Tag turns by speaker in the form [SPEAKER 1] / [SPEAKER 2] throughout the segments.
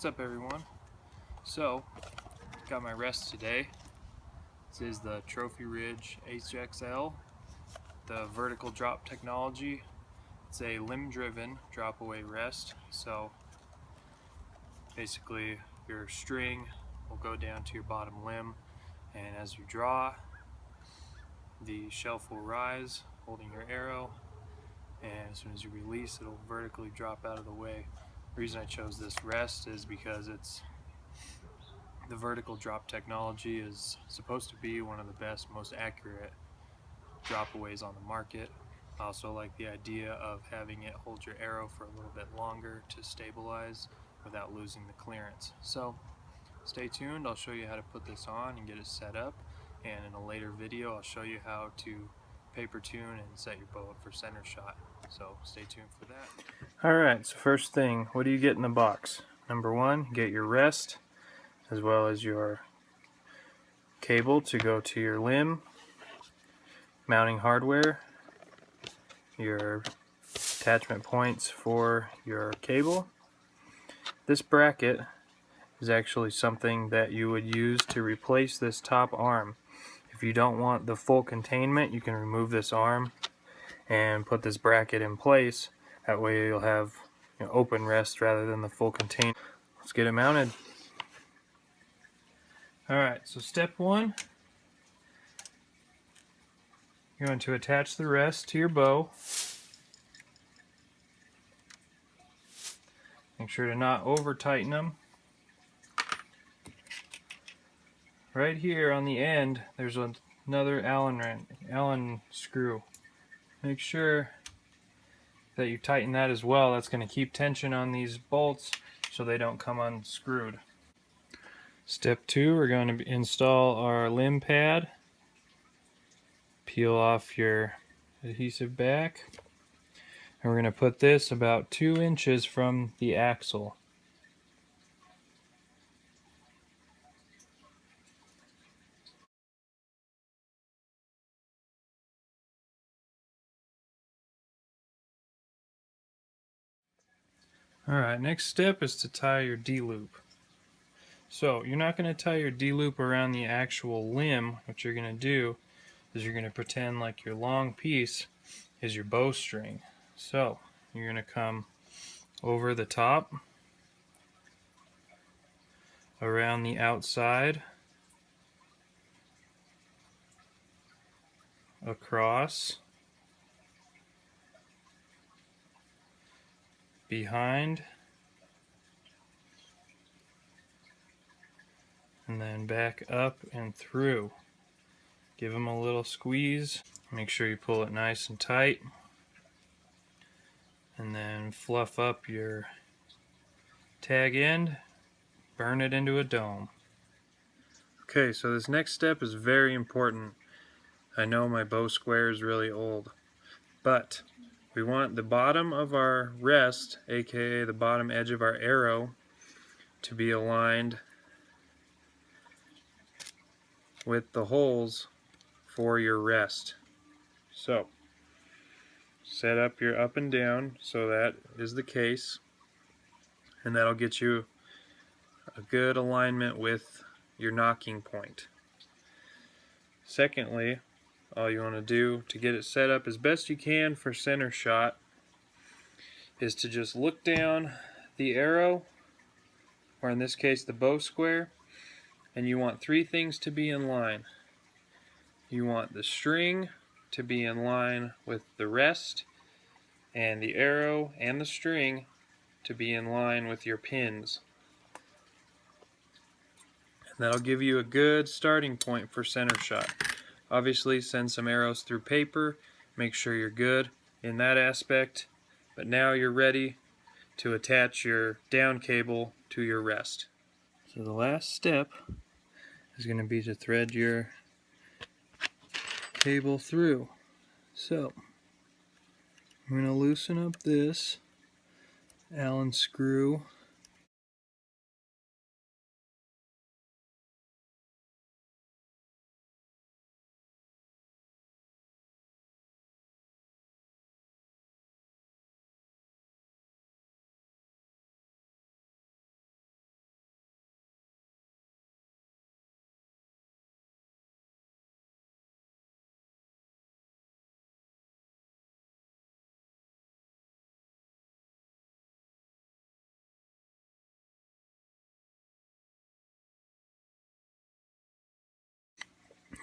[SPEAKER 1] What's up, everyone? So, got my rest today. This is the Trophy Ridge HXL, the vertical drop technology. It's a limb-driven drop-away rest. So, basically, your string will go down to your bottom limb, and as you draw, the shelf will rise, holding your arrow, and as soon as you release, it'll vertically drop out of the way. The reason I chose this rest is because the vertical drop technology is supposed to be one of the best, most accurate dropaways on the market. I also like the idea of having it hold your arrow for a little bit longer to stabilize without losing the clearance. So stay tuned, I'll show you how to put this on and get it set up, and in a later video I'll show you how to paper tune and set your bow up for center shot. So stay tuned for that. Alright, so first thing, what do you get in the box? Number one, get your rest, as well as your cable to go to your limb, mounting hardware, your attachment points for your cable. This bracket is actually something that you would use to replace this top arm. If you don't want the full containment, you can remove this arm and put this bracket in place. That way you'll have open rest rather than the full containment. Let's get it mounted. Alright, so step one, you're going to attach the rest to your bow. Make sure to not over tighten them. Right here on the end, there's another Allen screw. Make sure that you tighten that as well. That's going to keep tension on these bolts so they don't come unscrewed. Step two, we're going to install our limb pad. Peel off your adhesive back. And we're going to put this about 2 inches from the axle. Alright, next step is to tie your D-loop. So you're not going to tie your D-loop around the actual limb. What you're going to do is you're going to pretend like your long piece is your bowstring. So you're going to come over the top, around the outside, across, behind, and then back up and through. Give them a little squeeze. Make sure you pull it nice and tight. And then fluff up your tag end, burn it into a dome. Okay, so this next step is very important. I know my bow square is really old, but we want the bottom of our rest, aka the bottom edge of our arrow, to be aligned with the holes for your rest. So set up your up and down so that is the case, and that'll get you a good alignment with your nocking point. Secondly, all you want to do to get it set up as best you can for center shot is to just look down the arrow, or in this case the bow square, and you want 3 things to be in line. You want the string to be in line with the rest, and the arrow and the string to be in line with your pins. And that'll give you a good starting point for center shot. Obviously, send some arrows through paper, make sure you're good in that aspect, but now you're ready to attach your down cable to your rest. So the last step is going to be to thread your cable through. So I'm going to loosen up this Allen screw.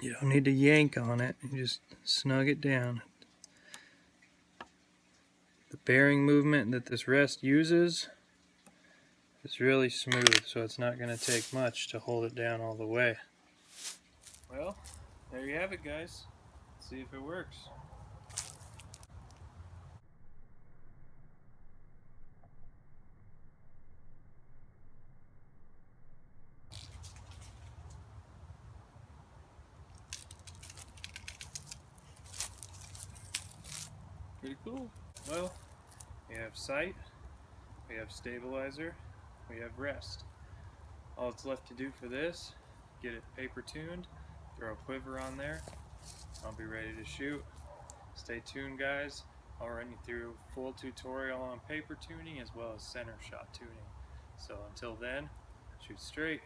[SPEAKER 1] You don't need to yank on it, you just snug it down. The bearing movement that this rest uses is really smooth, so it's not going to take much to hold it down all the way. Well, there you have it, guys. Let's see if it works. Pretty cool. Well, we have sight, we have stabilizer, we have rest. All it's left to do for this, get it paper tuned, throw a quiver on there, I'll be ready to shoot. Stay tuned, guys. I'll run you through a full tutorial on paper tuning as well as center shot tuning. So until then, shoot straight.